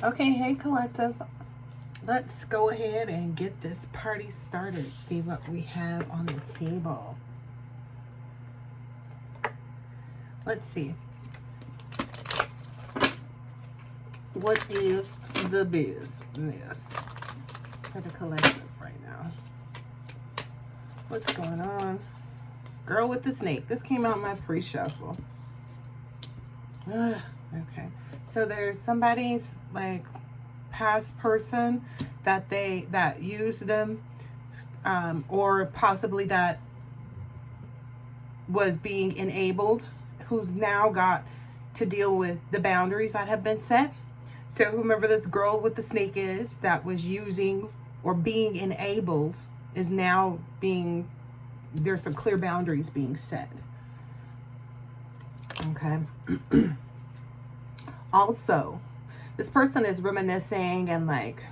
Okay, hey collective. Let's go ahead and get this party started. See what we have on the table. Let's see. What is the business for the collective right now? What's going on? Girl with the snake. This came out in my pre-shuffle. Okay. So there's somebody's like past person that used them, or possibly that was being enabled, who's now got to deal with the boundaries that have been set. So whomever this girl with the snake is that was using or being enabled is now being, there's some clear boundaries being set. Okay. Also, this person is reminiscing and like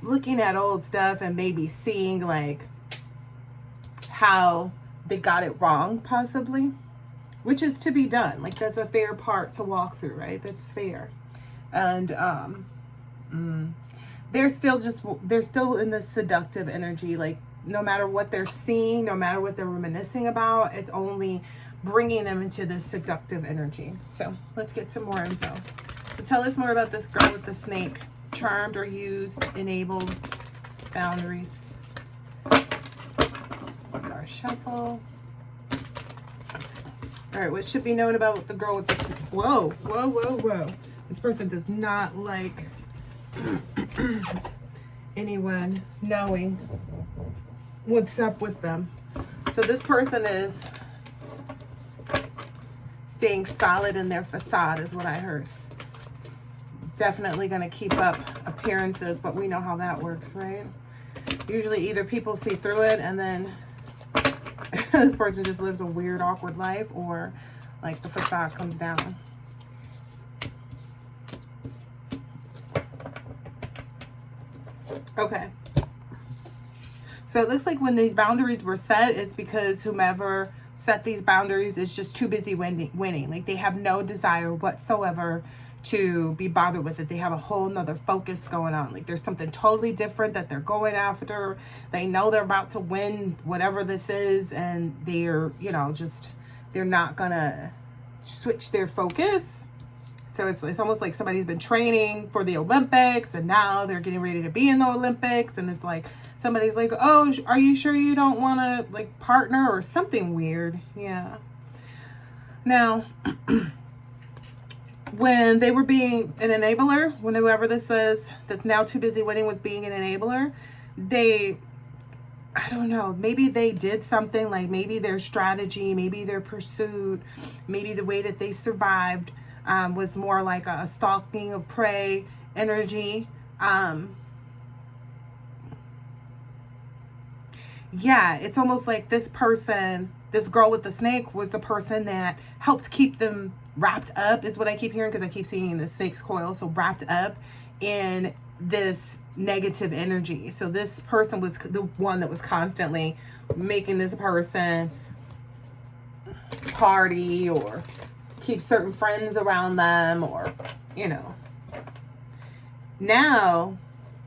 looking at old stuff and maybe seeing like how they got it wrong, possibly, which is to be done. Like, that's a fair part to walk through, right? That's fair. And they're still in this seductive energy. Like, no matter what they're seeing, no matter what they're reminiscing about, it's only bringing them into this seductive energy. So let's get some more info. So tell us more about this girl with the snake. Charmed or used, enabled, boundaries. Our shuffle. All right, what should be known about the girl with the snake? Whoa, whoa, whoa, whoa. This person does not like anyone knowing what's up with them. So this person is staying solid in their facade is what I heard. Definitely going to keep up appearances, but we know how that works, right? Usually either people see through it and then this person just lives a weird, awkward life, or like the facade comes down. Okay. So it looks like when these boundaries were set, it's because whomever set these boundaries is just too busy winning. Like, they have no desire whatsoever to be bothered with it. They have a whole nother focus going on. Like, there's something totally different that they're going after. They know they're about to win whatever this is, and they're, they're not gonna switch their focus. So it's almost like somebody's been training for the Olympics and now they're getting ready to be in the Olympics, and it's like somebody's like, oh, are you sure you don't want to like partner or something weird? Yeah. Now when they were being an enabler, when whoever this is that's now too busy winning was being an enabler, I don't know, maybe they did something, like maybe their strategy, maybe their pursuit, maybe the way that they survived was more like a stalking of prey energy. Yeah, it's almost like this person, this girl with the snake, was the person that helped keep them wrapped up, is what I keep hearing, because I keep seeing the snake's coil. So wrapped up in this negative energy. So this person was the one that was constantly making this person party or keep certain friends around them, or, now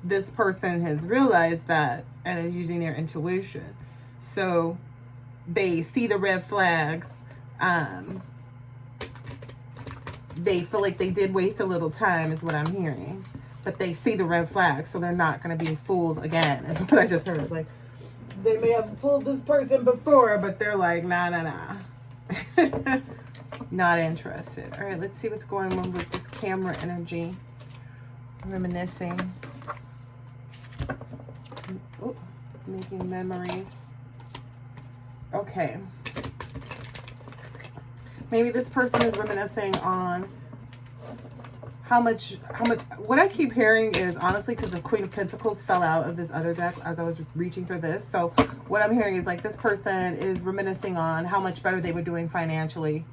this person has realized that and is using their intuition. So they see the red flags. They feel like they did waste a little time, is what I'm hearing. But they see the red flags, so they're not going to be fooled again, is what I just heard. Like, they may have fooled this person before, but they're like, nah. Not interested. All right, let's see what's going on with this camera energy. Reminiscing. Ooh, making memories. Okay. Maybe this person is reminiscing on how much, what I keep hearing is, honestly, because the Queen of Pentacles fell out of this other deck as I was reaching for this. So what I'm hearing is like this person is reminiscing on how much better they were doing financially,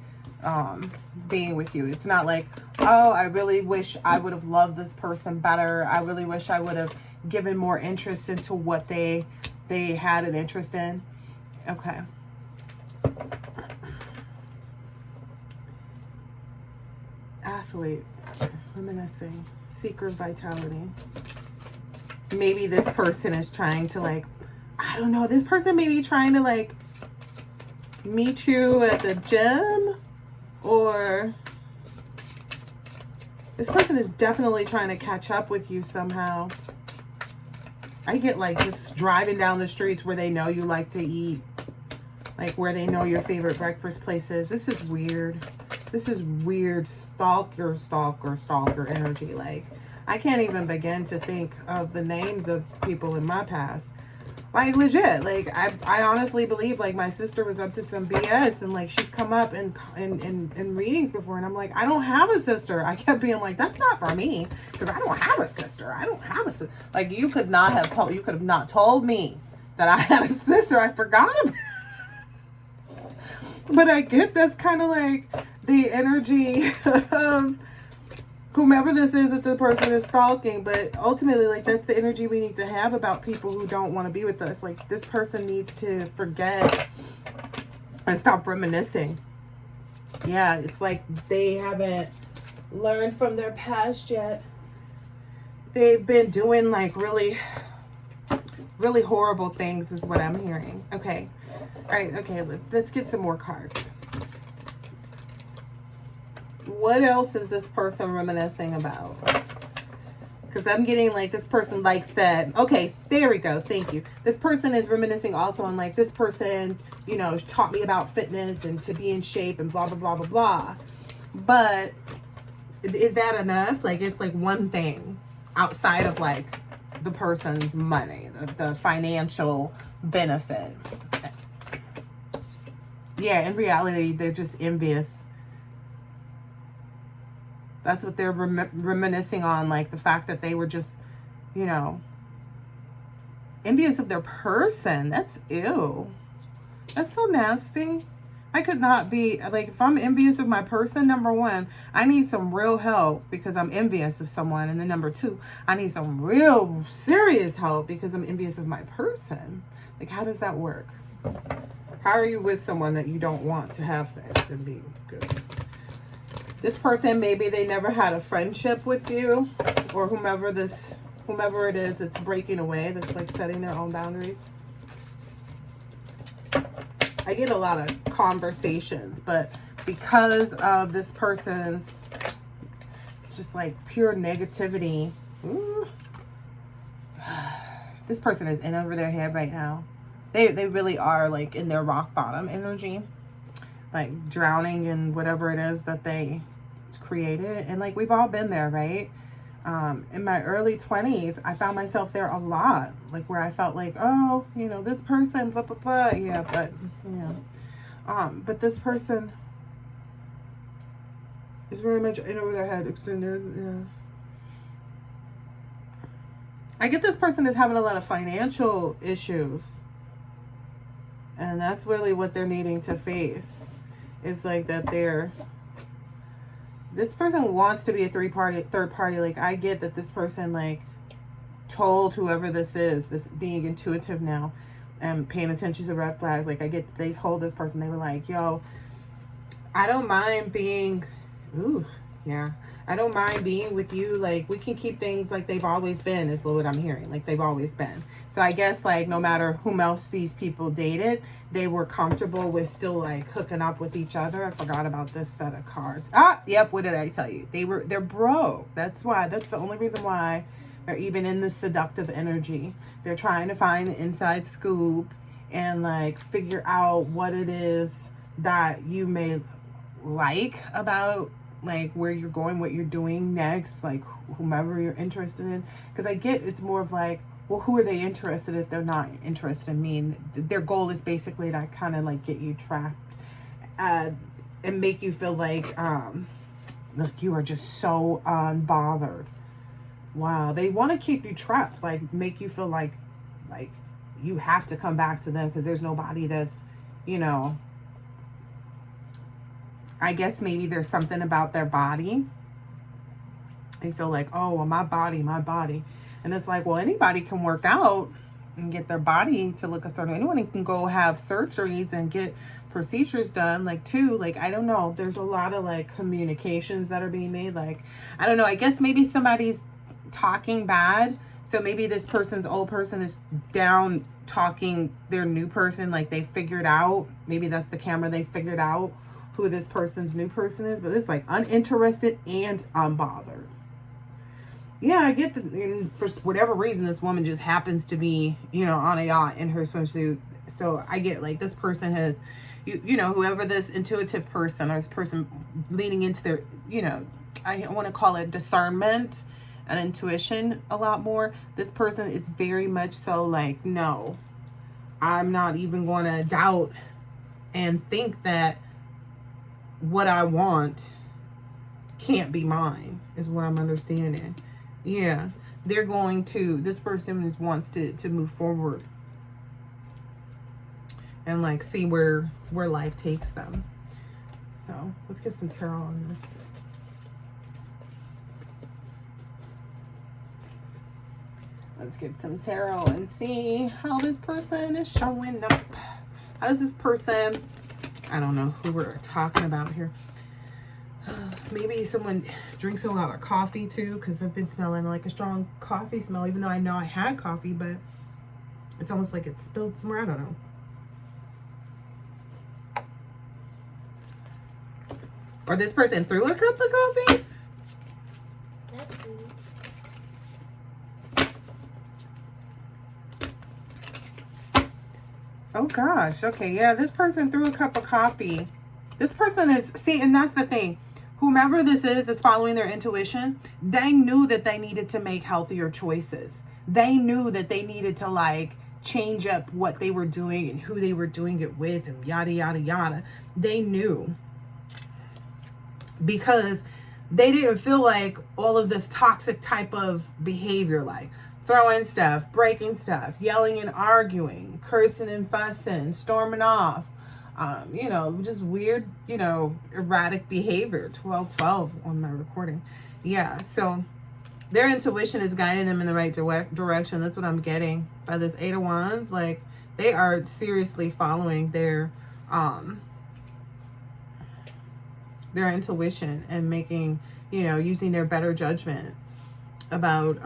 being with you. It's not like, oh, I really wish I would have loved this person better. I really wish I would have given more interest into what they had an interest in. Okay. athlete, reminiscing, seeker of vitality. Maybe this person is trying to like, I don't know, this person may be trying to like meet you at the gym, or this person is definitely trying to catch up with you somehow. I get like just driving down the streets where they know you like to eat, like where they know your favorite breakfast places. This is weird. This is weird stalker energy. Like, I can't even begin to think of the names of people in my past. Like, legit. Like, I honestly believe, like, my sister was up to some BS, and, like, she's come up in readings before, and I'm like, I don't have a sister. I kept being like, that's not for me, because I don't have a sister. I don't have a sister. Like, you could have not told me that I had a sister. I forgot about it. But I get that's kind of like the energy of whomever this is that the person is stalking. But ultimately, like, that's the energy we need to have about people who don't want to be with us. Like, this person needs to forget and stop reminiscing. Yeah, it's like they haven't learned from their past yet. They've been doing like really, really horrible things is what I'm hearing. Okay. All right, okay, let's get some more cards. What else is this person reminiscing about? Because I'm getting like this person likes that. Okay, there we go. Thank you. This person is reminiscing also on like this person, you know, taught me about fitness and to be in shape and blah, blah, blah, blah, blah. But is that enough? Like, it's like one thing outside of like the person's money, the financial benefit. Yeah, in reality, they're just envious. That's what they're reminiscing on, like the fact that they were just, you know, envious of their person. That's ew. That's so nasty. I could not be, like, if I'm envious of my person, number one, I need some real help because I'm envious of someone. And then number two, I need some real serious help because I'm envious of my person. Like, how does that work? How are you with someone that you don't want to have things and be good? This person, maybe they never had a friendship with you, or whomever it is that's breaking away, that's like setting their own boundaries. I get a lot of conversations, but because of this person's just like pure negativity, this person is in over their head right now. They really are like in their rock bottom energy, like drowning in whatever it is that they created. And like, we've all been there, right? In my early 20s, I found myself there a lot, like where I felt like, oh, you know, this person, blah, blah, blah. Yeah, but, you know, but this person is very much in over their head, extended. Yeah. I get this person is having a lot of financial issues. And that's really what they're needing to face. Is like that this person wants to be a third party. Like, I get that this person like told whoever this is, this being intuitive now and paying attention to the red flags. Like, I get they told this person, they were like, yo, I don't mind being, I don't mind being with you. Like, we can keep things like they've always been, is what I'm hearing. Like, they've always been. So I guess, like, no matter whom else these people dated, they were comfortable with still, like, hooking up with each other. I forgot about this set of cards. Yep, what did I tell you? They're broke. That's why. That's the only reason why they're even in this seductive energy. They're trying to find an inside scoop and, like, figure out what it is that you may like about, like, where you're going, what you're doing next, like whomever you're interested in. Because I get it's more of like, well, who are they interested if they're not interested in me? And their goal is basically to kind of like get you trapped and make you feel like look, you are just so unbothered. Wow, they want to keep you trapped, like make you feel like you have to come back to them because there's nobody that's, you know, I guess maybe there's something about their body. They feel like, oh, well, my body. And it's like, well, anybody can work out. and get their body to look a certain way. Anyone can go have surgeries and get procedures done, like, too. Like, I don't know. There's a lot of, like, communications that are being made. Like, I don't know. I guess maybe somebody's talking bad. So maybe this person's old person is down talking their new person. Like, they figured out. Maybe that's the camera. They figured out who this person's new person is. But it's, like, uninterested and unbothered. Yeah, I get that. And for whatever reason, this woman just happens to be, you know, on a yacht in her swimsuit. So I get, like, this person has, you know, whoever this intuitive person or this person leaning into their, you know, I want to call it discernment and intuition a lot more. This person is very much so like, no, I'm not even going to doubt and think that what I want can't be mine, is what I'm understanding. Yeah, they're going to, this person wants to move forward and, like, see where life takes them. So let's get some tarot on this. Let's get some tarot and see how this person is showing up. How does this person, I don't know who we're talking about here. Maybe someone drinks a lot of coffee too, because I've been smelling like a strong coffee smell, even though I know I had coffee, but it's almost like it's spilled somewhere. I don't know. Or this person threw a cup of coffee? Oh gosh, okay, yeah, this person threw a cup of coffee. This person is, see, and that's the thing. Whomever this is following their intuition, they knew that they needed to make healthier choices. They knew that they needed to, like, change up what they were doing and who they were doing it with and yada, yada, yada. They knew. Because they didn't feel like all of this toxic type of behavior, like throwing stuff, breaking stuff, yelling and arguing, cursing and fussing, storming off, you know, just weird, you know, erratic behavior. 1212 on my recording. Yeah, so their intuition is guiding them in the right direction. That's what I'm getting by this Eight of Wands. Like, they are seriously following their intuition and making, you know, using their better judgment about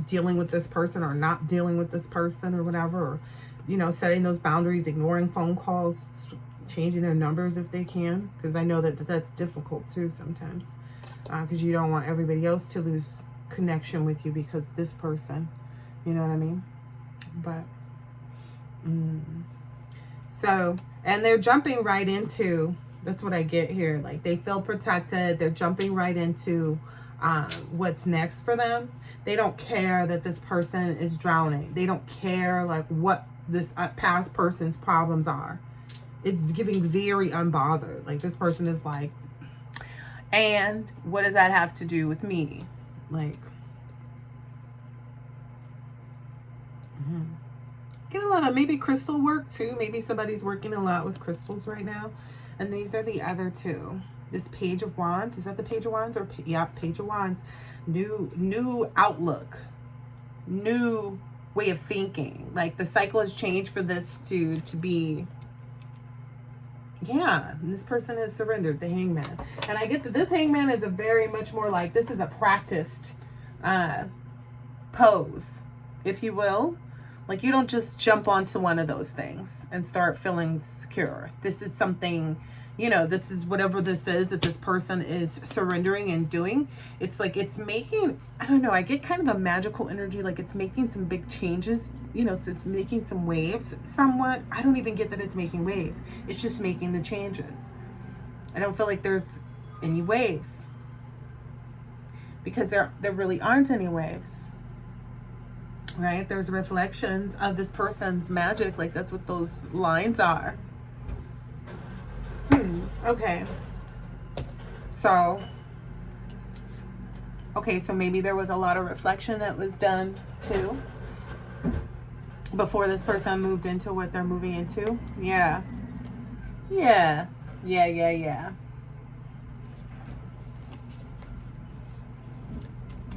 dealing with this person or not dealing with this person or whatever, or, you know, setting those boundaries, ignoring phone calls, changing their numbers if they can, because I know that that's difficult too sometimes, because you don't want everybody else to lose connection with you because this person, you know what I mean? But so, and they're jumping right into, that's what I get here, like, they feel protected. They're jumping right into what's next for them. They don't care that this person is drowning. They don't care, like, what this past person's problems are. It's giving very unbothered. Like, this person is like, and what does that have to do with me? Like, get a lot of maybe crystal work too. Maybe somebody's working a lot with crystals right now. And these are the other two. This Page of Wands, is that the Page of Wands? Or yeah, Page of Wands. New outlook, new way of thinking. Like, the cycle has changed for this to be, yeah, and this person has surrendered, the Hangman. And I get that this Hangman is a very much more like, this is a practiced pose, if you will. Like, you don't just jump onto one of those things and start feeling secure. This is something, you know, this is whatever this is that this person is surrendering and doing. It's like, it's making, I don't know, I get kind of a magical energy, like it's making some big changes, you know, so it's making some waves somewhat. I don't even get that it's making waves. It's just making the changes. I don't feel like there's any waves, because there really aren't any waves. Right? There's reflections of this person's magic. Like, that's what those lines are. Okay. So maybe there was a lot of reflection that was done too before this person moved into what they're moving into. Yeah. Yeah. Yeah, yeah, yeah.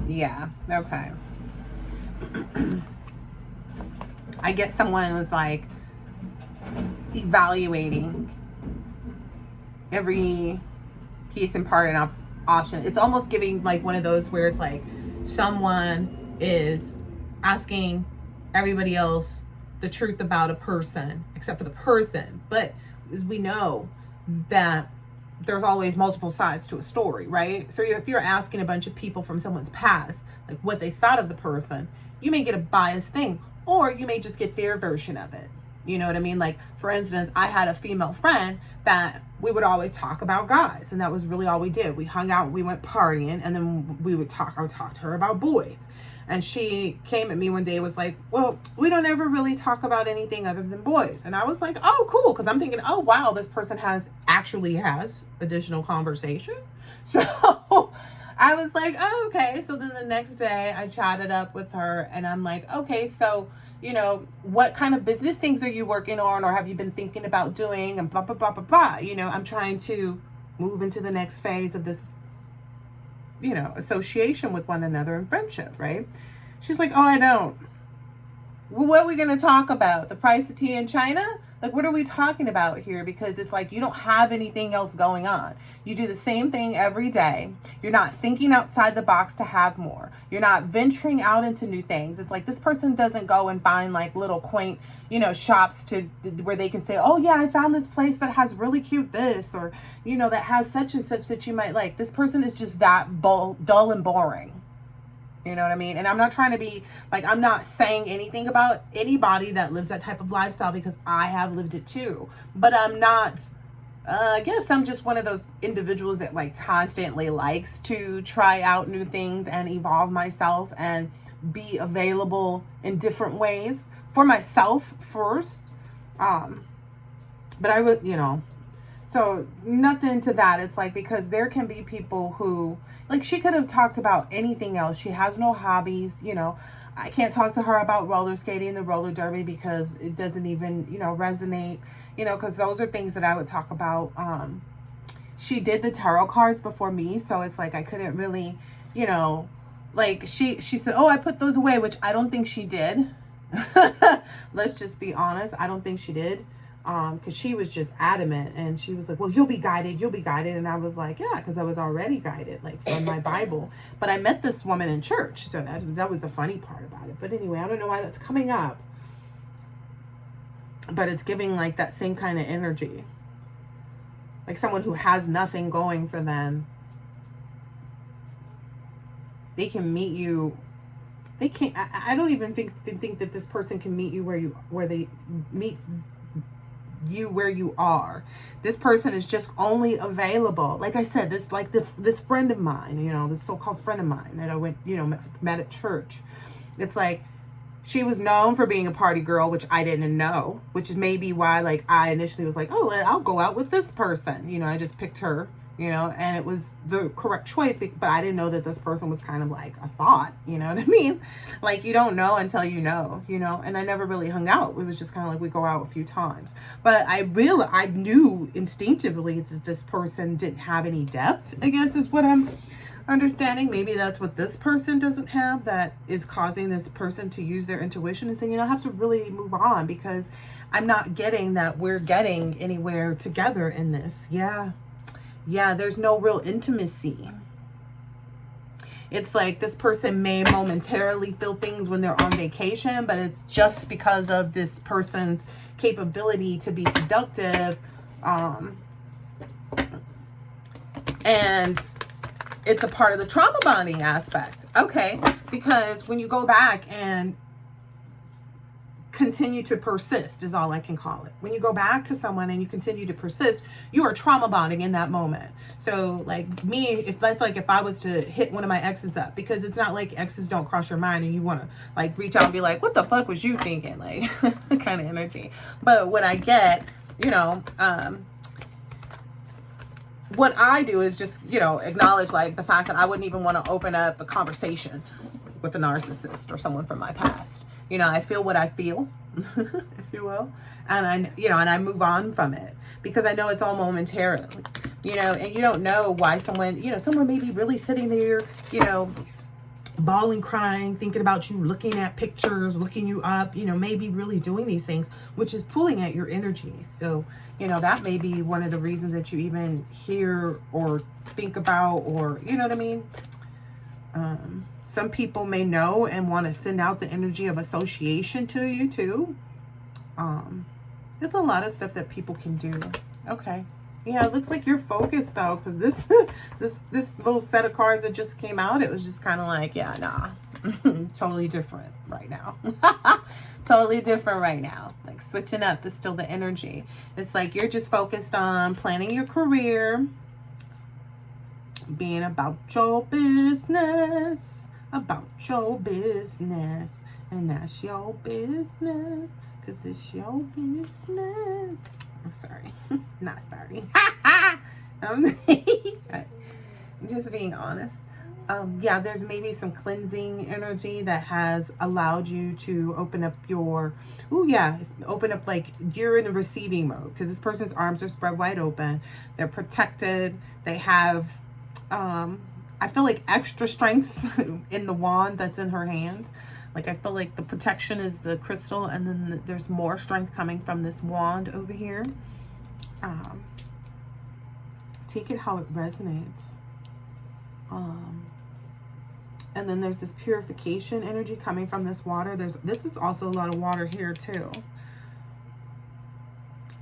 Yeah. Okay. I get someone was like evaluating every piece and part and option. It's almost giving like one of those where it's like someone is asking everybody else the truth about a person except for the person. But as we know that there's always multiple sides to a story, right? So if you're asking a bunch of people from someone's past, like what they thought of the person, you may get a biased thing, or you may just get their version of it. You know what I mean? Like, for instance, I had a female friend that we would always talk about guys, and that was really all we did. We hung out, we went partying, and then we would talk. I would talk to her about boys. And she came at me one day, was like, well, we don't ever really talk about anything other than boys. And I was like, oh, cool. Because I'm thinking, oh, wow, this person actually has additional conversation. So I was like, oh, okay. So then the next day I chatted up with her and I'm like, okay, so, you know, what kind of business things are you working on, or have you been thinking about doing, and blah, blah, blah, blah, blah. You know, I'm trying to move into the next phase of this, you know, association with one another and friendship, right? She's like, oh, I don't. Well, what are we going to talk about? The price of tea in China? Like, what are we talking about here? Because it's like you don't have anything else going on. You do the same thing every day. You're not thinking outside the box to have more. You're not venturing out into new things. It's like this person doesn't go and find like little quaint, you know, shops to where they can say, oh yeah, I found this place that has really cute this, or, you know, that has such and such that you might like. This person is just that dull and boring. You know what I mean? And I'm not trying to be like, I'm not saying anything about anybody that lives that type of lifestyle, because I have lived it too. But I'm not, I guess I'm just one of those individuals that like constantly likes to try out new things and evolve myself and be available in different ways for myself first. But I would, you know, so nothing to that. It's like, because there can be people who, like, she could have talked about anything else. She has no hobbies, you know. I can't talk to her about roller skating, the roller derby, because it doesn't even, you know, resonate, you know, because those are things that I would talk about. She did the tarot cards before me, so it's like I couldn't really, you know, like she said, oh, I put those away, which I don't think she did. Let's just be honest. I don't think she did. Because she was just adamant, and she was like, well, you'll be guided. And I was like, yeah, because I was already guided, like, from my Bible. But I met this woman in church, so that was the funny part about it. But anyway, I don't know why that's coming up, but it's giving like that same kind of energy, like someone who has nothing going for them. They can meet you. They can't. I don't even think that this person can meet you where they meet you where you are. This person is just only available, like I said, this friend of mine, you know, this so-called friend of mine that I went, you know, met at church. It's like she was known for being a party girl, which I didn't know, which is maybe why like I initially was like, oh, I'll go out with this person, you know. I just picked her, you know, and it was the correct choice, but I didn't know that this person was kind of like a thought, you know what I mean? Like, you don't know until you know, and I never really hung out. It was just kind of like we go out a few times. But I knew instinctively that this person didn't have any depth, I guess is what I'm understanding. Maybe that's what this person doesn't have, that is causing this person to use their intuition and say, you know, I have to really move on because I'm not getting that we're getting anywhere together in this. Yeah, there's no real intimacy. It's like this person may momentarily feel things when they're on vacation, but it's just because of this person's capability to be seductive. And it's a part of the trauma bonding aspect. Okay, because when you go back and continue to persist is all I can call it. When you go back to someone and you continue to persist, you are trauma bonding in that moment. So like me, if I was to hit one of my exes up, because it's not like exes don't cross your mind and you want to like reach out and be like, what the fuck was you thinking? Like kind of energy. But what I get, you know, what I do is just, you know, acknowledge like the fact that I wouldn't even want to open up a conversation with a narcissist or someone from my past. You know, I feel what I feel, if you will. And I move on from it because I know it's all momentarily, you know, and you don't know why someone may be really sitting there, you know, bawling, crying, thinking about you, looking at pictures, looking you up, you know, maybe really doing these things, which is pulling at your energy. So, you know, that may be one of the reasons that you even hear or think about, or, you know what I mean? Some people may know and want to send out the energy of association to you too. It's a lot of stuff that people can do. Okay. Yeah, it looks like you're focused though, because this this little set of cards that just came out, it was just kind of like, yeah, nah. Totally different right now. Totally different right now. Like switching up is still the energy. It's like you're just focused on planning your career, being about your business, and that's your business, because it's your business. I'm sorry. Not sorry. I'm just being honest. Yeah, there's maybe some cleansing energy that has allowed you to open up your, open up, like you're in a receiving mode, because this person's arms are spread wide open. They're protected. They have, I feel like extra strength in the wand that's in her hand. Like I feel like the protection is the crystal, and then there's more strength coming from this wand over here. Take it how it resonates. And then there's this purification energy coming from this water. This is also a lot of water here too.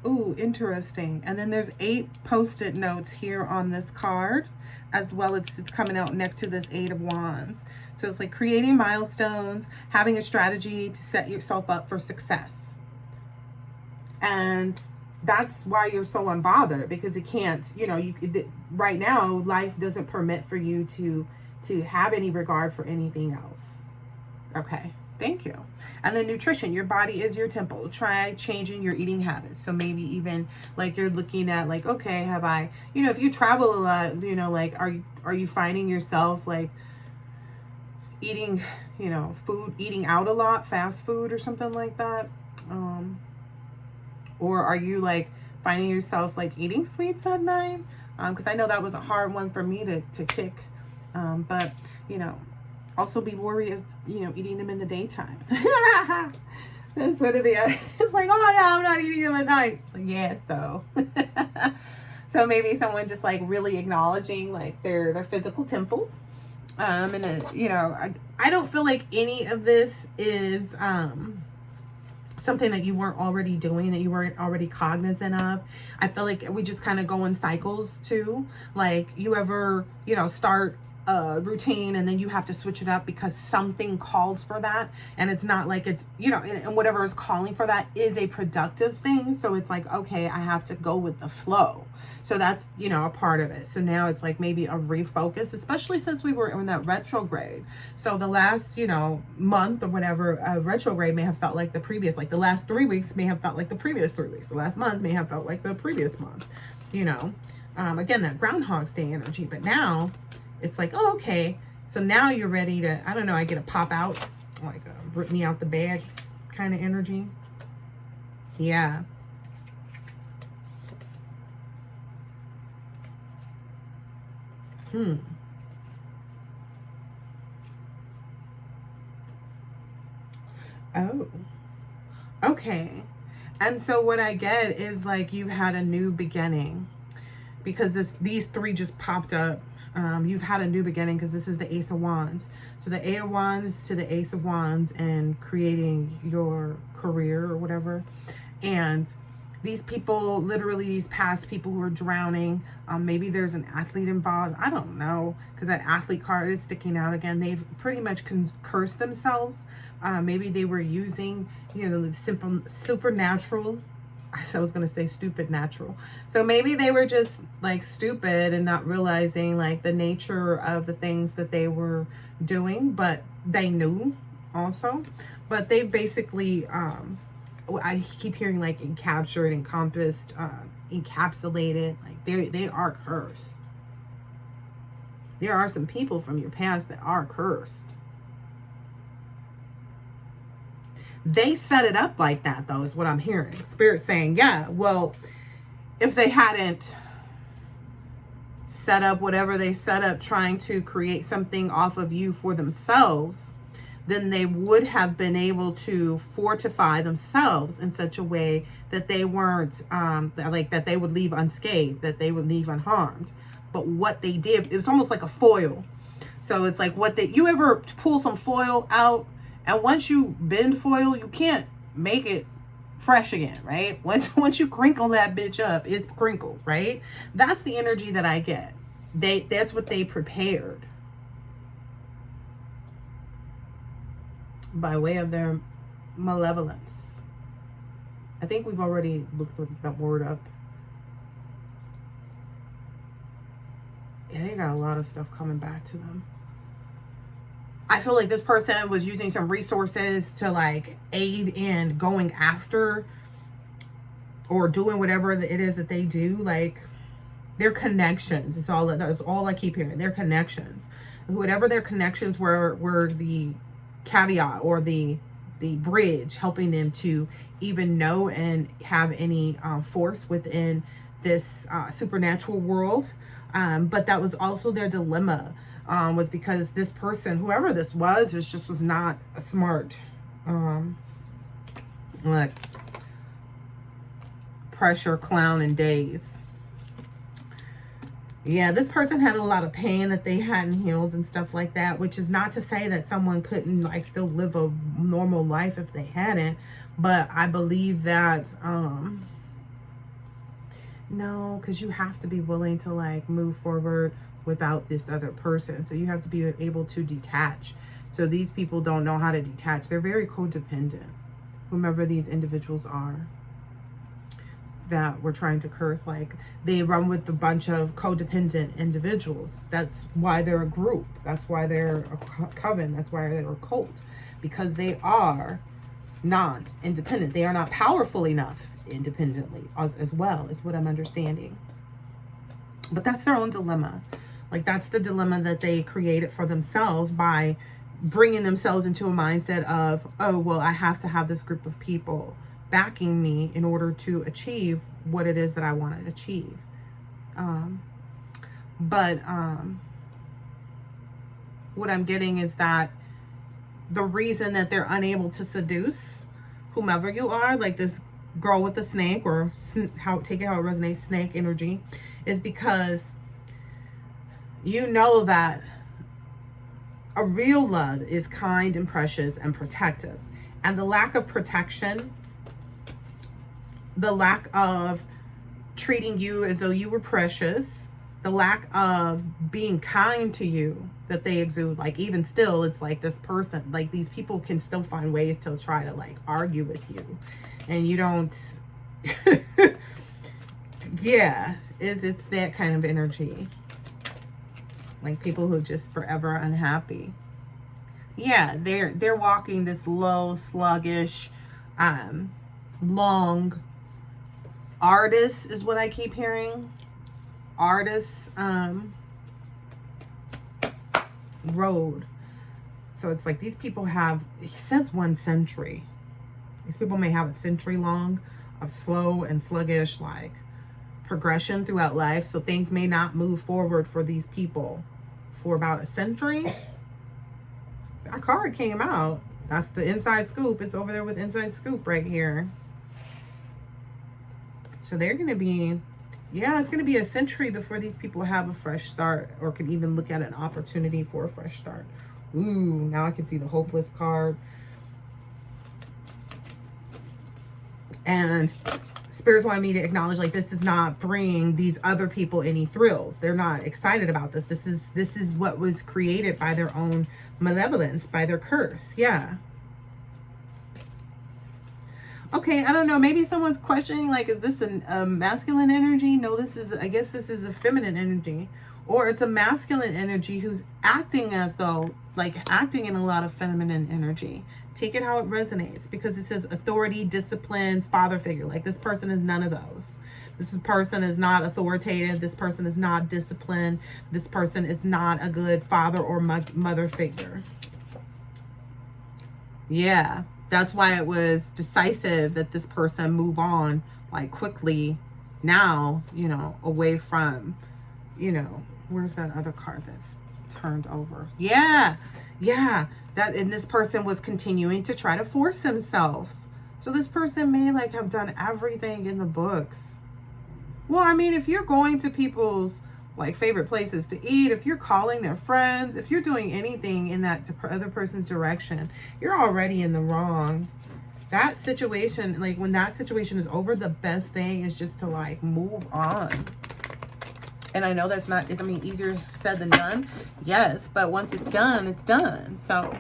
Ooh, interesting. And then there's 8 post-it notes here on this card, as well as it's coming out next to this 8 of Wands. So it's like creating milestones, having a strategy to set yourself up for success. And that's why you're so unbothered, because it can't, you know, right now life doesn't permit for you to have any regard for anything else. Okay. Thank you. And then nutrition, your body is your temple. Try changing your eating habits. So maybe even like you're looking at like, okay, have I, you know, if you travel a lot, you know, like, are you finding yourself like eating, you know, eating out a lot, fast food or something like that? Or are you like finding yourself like eating sweets at night? Because I know that was a hard one for me to kick. But, you know, also be wary of, you know, eating them in the daytime. That's what it is. It's like, oh yeah, I'm not eating them at night. Like, yeah, so. So maybe someone just like really acknowledging like their physical temple. And you know, I don't feel like any of this is something that you weren't already doing, that you weren't already cognizant of. I feel like we just kind of go in cycles too. Like you ever, you know, start a routine and then you have to switch it up because something calls for that, and it's not like it's, you know, and whatever is calling for that is a productive thing. So it's like, okay, I have to go with the flow. So that's, you know, a part of it. So now it's like maybe a refocus, especially since we were in that retrograde. So the last, you know, month or whatever, retrograde may have felt like the previous, like the last 3 weeks may have felt like the previous 3 weeks. The last month may have felt like the previous month, you know. Again, that Groundhog's Day energy. But now it's like, oh, okay. So now you're ready to, I don't know, I get a pop out, like a rip me out the bag kind of energy. Yeah. Oh, okay. And so what I get is like you've had a new beginning, because these 3 just popped up. You've had a new beginning because this is the Ace of Wands. So the 8 of Wands to the Ace of Wands, and creating your career or whatever. And these people, literally these past people who are drowning, maybe there's an athlete involved. I don't know, because that athlete card is sticking out again. They've pretty much cursed themselves. Maybe they were using, you know, the simple supernatural. I was going to say stupid natural. So maybe they were just like stupid and not realizing like the nature of the things that they were doing, but they knew also. But they basically, I keep hearing like encaptured, encompassed, encapsulated. Like they are cursed. There are some people from your past that are cursed. They set it up like that, though, is what I'm hearing. Spirit saying, yeah, well, if they hadn't set up whatever they set up, trying to create something off of you for themselves, then they would have been able to fortify themselves in such a way that they weren't, like that they would leave unscathed, that they would leave unharmed. But what they did, it was almost like a foil. So it's like you ever pull some foil out, and once you bend foil, you can't make it fresh again, right? Once you crinkle that bitch up, it's crinkled, right? That's the energy that I get. That's what they prepared by way of their malevolence. I think we've already looked that word up. Yeah, they got a lot of stuff coming back to them. I feel like this person was using some resources to like aid in going after or doing whatever it is that they do. Like their connections. That's all I keep hearing. Their connections. Whatever their connections were the caveat or the bridge helping them to even know and have any force within this supernatural world. But that was also their dilemma. Was because this person, whoever this was not a smart, like pressure clown and days. Yeah, this person had a lot of pain that they hadn't healed and stuff like that, which is not to say that someone couldn't like still live a normal life if they hadn't, but I believe that, no, because you have to be willing to like move forward without this other person. So you have to be able to detach. So these people don't know how to detach. They're very codependent, whomever these individuals are that we're trying to curse. Like they run with a bunch of codependent individuals. That's why they're a group. That's why they're a coven. That's why they're a cult, because they are not independent. They are not powerful enough independently as well, is what I'm understanding. But that's their own dilemma. Like that's the dilemma that they created for themselves by bringing themselves into a mindset of, oh, well, I have to have this group of people backing me in order to achieve what it is that I want to achieve. What I'm getting is that the reason that they're unable to seduce whomever you are, like this girl with the snake, or take it how it resonates, snake energy, is because you know that a real love is kind and precious and protective. And the lack of protection, the lack of treating you as though you were precious, the lack of being kind to you that they exude, like even still, it's like this person, like these people can still find ways to try to like argue with you. And you don't, yeah, it's that kind of energy. Like people who are just forever unhappy. Yeah, they're walking this low, sluggish, long artist is what I keep hearing. Artist road. So it's like these people have, he says 1 century. These people may have a century long of slow and sluggish like progression throughout life. So things may not move forward for these people for about a century. That card came out. That's the inside scoop. It's over there with inside scoop right here. So they're going to be, yeah, it's going to be a century before these people have a fresh start or can even look at an opportunity for a fresh start. Ooh, now I can see the hopeless card. And Spirits wanted me to acknowledge, like, this does not bring these other people any thrills. They're not excited about this. This is what was created by their own malevolence, by their curse. Yeah. Okay, I don't know. Maybe someone's questioning, like, is this a masculine energy? No, I guess this is a feminine energy. Or it's a masculine energy who's acting as though, like, acting in a lot of feminine energy. Take it how it resonates, because it says authority, discipline, father figure. Like, this person is none of those. This person is not authoritative. This person is not disciplined. This person is not a good father or mother figure. Yeah, that's why it was decisive that this person move on, like, quickly now, you know, away from you know, where's that other card that's turned over? Yeah, yeah. That, and this person was continuing to try to force themselves. So this person may like have done everything in the books. Well, I mean, if you're going to people's like favorite places to eat, if you're calling their friends, if you're doing anything in that other person's direction, you're already in the wrong. That situation, like when that situation is over, the best thing is just to like move on. And I know that's not, I mean, easier said than done. Yes, but once it's done, it's done. So,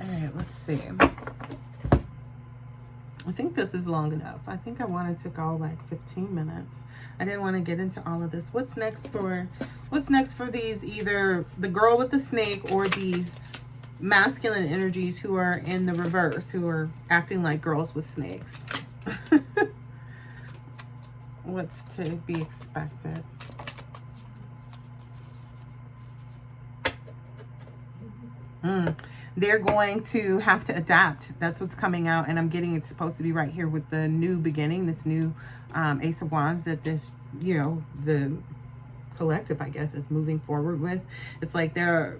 all right, let's see. I think this is long enough. I think I wanted to go like 15 minutes. I didn't want to get into all of this. What's next for these, either the girl with the snake or these masculine energies who are in the reverse, who are acting like girls with snakes? What's to be expected? They're going to have to adapt. That's what's coming out. And I'm getting, it's supposed to be right here with the new beginning, this new Ace of Wands that this, you know, the collective, I guess, is moving forward with. It's like they're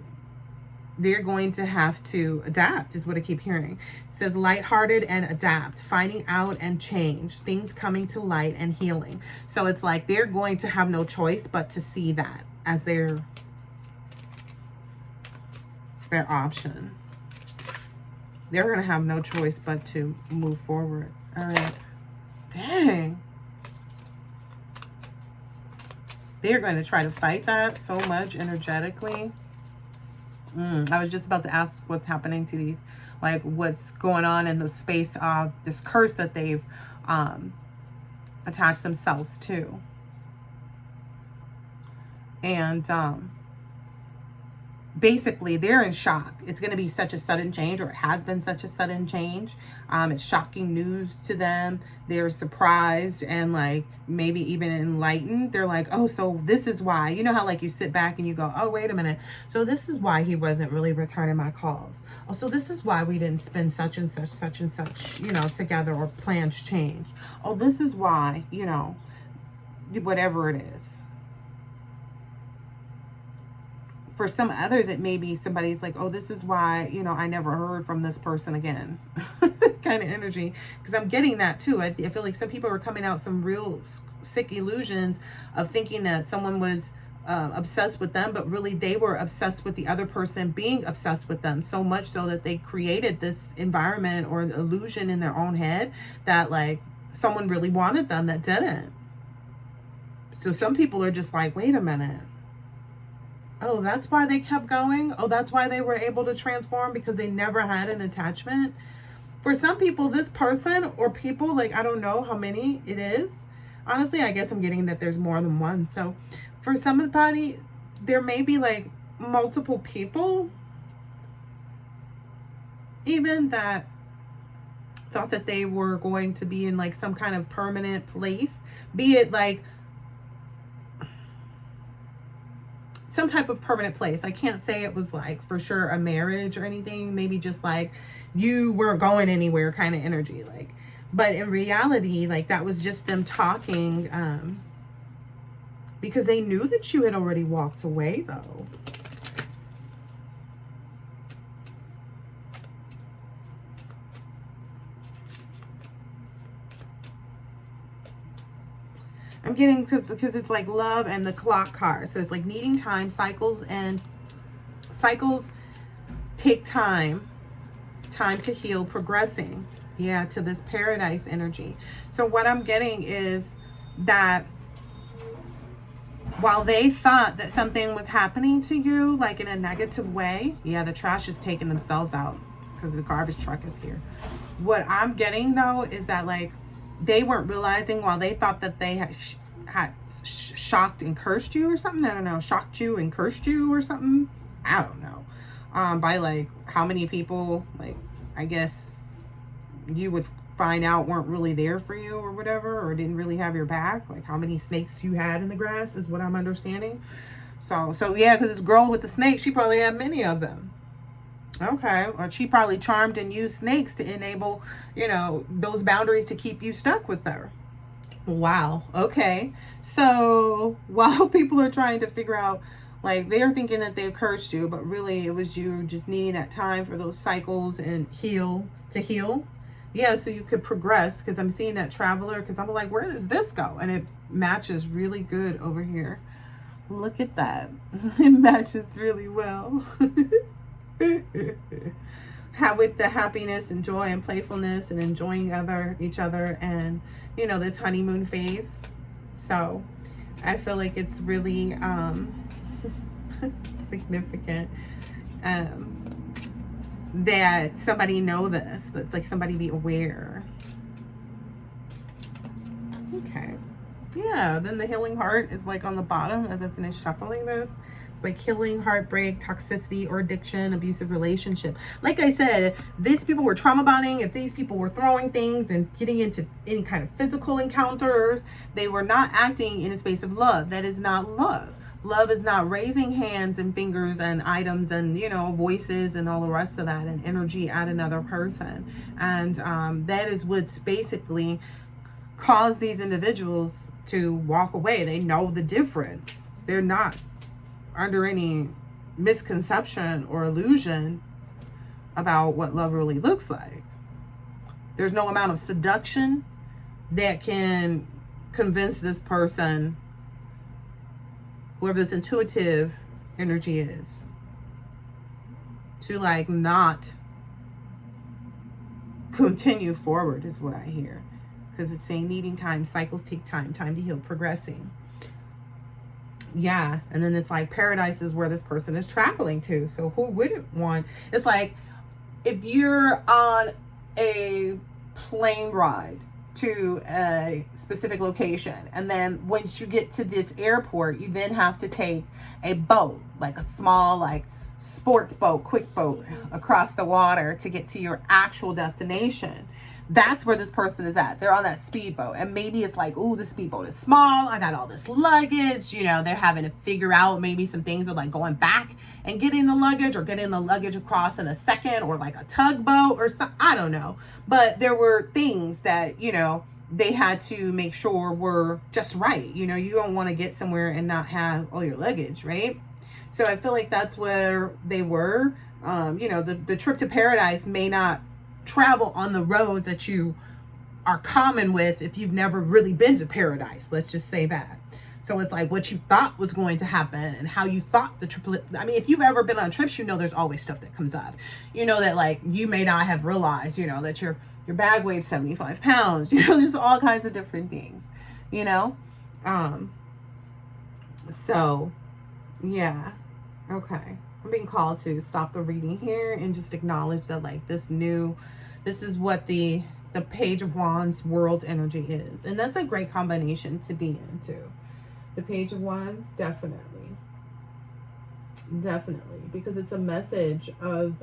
going to have to adapt, is what I keep hearing. It says lighthearted and adapt, finding out and change, things coming to light and healing. So it's like they're going to have no choice but to see that as their option. They're going to have no choice but to move forward. All right. Dang. They're going to try to fight that so much energetically. I was just about to ask what's happening to these, like what's going on in the space of this curse that they've attached themselves to. And basically they're in shock. It's going to be such a sudden change, or it has been such a sudden change. It's shocking news to them. They're surprised and like maybe even enlightened. They're like, oh, so this is why. You know how like you sit back and you go, oh, wait a minute. So this is why he wasn't really returning my calls. Oh, so this is why we didn't spend such and such, you know, together, or plans changed. Oh, this is why, you know, whatever it is. For some others, it may be somebody's like, oh, this is why, you know, I never heard from this person again. Kind of energy. Because I'm getting that too. I feel like some people are coming out some real sick illusions of thinking that someone was obsessed with them, but really they were obsessed with the other person being obsessed with them, so much so that they created this environment or illusion in their own head that like someone really wanted them that didn't. So some people are just like, wait a minute. Oh, that's why they kept going. Oh, that's why they were able to transform, because they never had an attachment. For some people, this person or people, like, I don't know how many it is. Honestly, I guess I'm getting that there's more than one. So for somebody, there may be like multiple people even that thought that they were going to be in like some kind of permanent place, be it like some type of permanent place. I can't say it was like for sure a marriage or anything, maybe just like you weren't going anywhere kind of energy, like, but in reality, like that was just them talking because they knew that you had already walked away though. I'm getting, because it's like love and the clock card. So it's like needing time, cycles, and cycles take time to heal, progressing. Yeah, to this paradise energy. So what I'm getting is that while they thought that something was happening to you, like in a negative way, yeah, the trash is taking themselves out because the garbage truck is here. What I'm getting though is that like they weren't realizing, while they thought that they had shocked and cursed you or something. I don't know, shocked you and cursed you or something. I don't know. By like how many people, like I guess you would find out weren't really there for you or whatever, or didn't really have your back. Like how many snakes you had in the grass is what I'm understanding. So yeah, because this girl with the snake, she probably had many of them. Okay, or she probably charmed and used snakes to enable, you know, those boundaries to keep you stuck with her. Wow. Okay. So while people are trying to figure out, like, they're thinking that they cursed you, but really it was you just needing that time for those cycles and heal. Yeah, so you could progress, because I'm seeing that traveler, because I'm like, where does this go? And it matches really good over here. Look at that. It matches really well. How with the happiness and joy and playfulness and enjoying each other, and this honeymoon phase. So I feel like it's really significant that somebody know this. That's like somebody be aware. Okay. Yeah, then the healing heart is like on the bottom as I finish shuffling this. It's like healing, heartbreak, toxicity or addiction, abusive relationship. Like I said, if these people were trauma bonding, if these people were throwing things and getting into any kind of physical encounters, they were not acting in a space of love. That is not love. Love is not raising hands and fingers and items and, voices and all the rest of that and energy at another person. And that is what's basically caused these individuals to walk away. They know the difference. They're not under any misconception or illusion about what love really looks like. There's no amount of seduction that can convince this person, whoever this intuitive energy is, to like not continue forward, is what I hear. Because it's saying needing time, cycles take time to heal, progressing. Yeah, and then it's like paradise is where this person is traveling to. So who wouldn't want? It's like if you're on a plane ride to a specific location, and then once you get to this airport, you then have to take a boat, like a small like sports boat, quick boat across the water to get to your actual destination. That's where this person is at. They're on that speedboat, and maybe it's like, ooh, the speedboat is small. I got all this luggage. They're having to figure out maybe some things with like going back and getting the luggage, or getting the luggage across in a second, or like a tugboat or something. I don't know. But there were things that, they had to make sure were just right. You don't want to get somewhere and not have all your luggage, right? So I feel like that's where they were. The trip to paradise may not travel on the roads that you are common with if you've never really been to paradise. Let's just say that. So it's like what you thought was going to happen and how you thought the trip. I mean, if you've ever been on trips, there's always stuff that comes up. That like you may not have realized, that your bag weighed 75 pounds, just all kinds of different things, So yeah. Okay. I'm being called to stop the reading here and just acknowledge that like this is what the Page of Wands world energy is. And that's a great combination to be into. The Page of Wands, definitely. Definitely. Because it's a message of,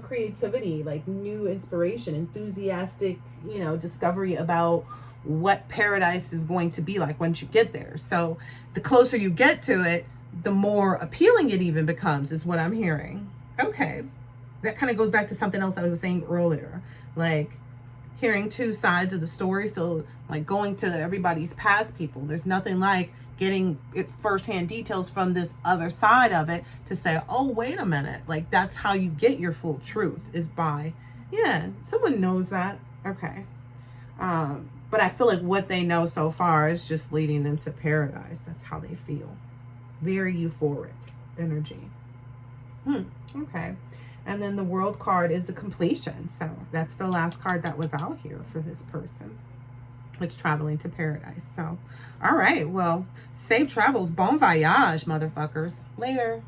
creativity, like new inspiration, enthusiastic, discovery about what paradise is going to be like once you get there. So the closer you get to it, the more appealing it even becomes, is what I'm hearing. Okay. That kind of goes back to something else I was saying earlier. Like hearing two sides of the story. So like going to everybody's past people. There's nothing like getting it firsthand details from this other side of it to say, oh, wait a minute. Like that's how you get your full truth, is by, yeah, someone knows that. Okay. But I feel like what they know so far is just leading them to paradise. That's how they feel. Very euphoric energy. Okay. And then the World card is the completion. So that's the last card that was out here for this person. It's traveling to paradise. So, all right. Well, safe travels. Bon voyage, motherfuckers. Later.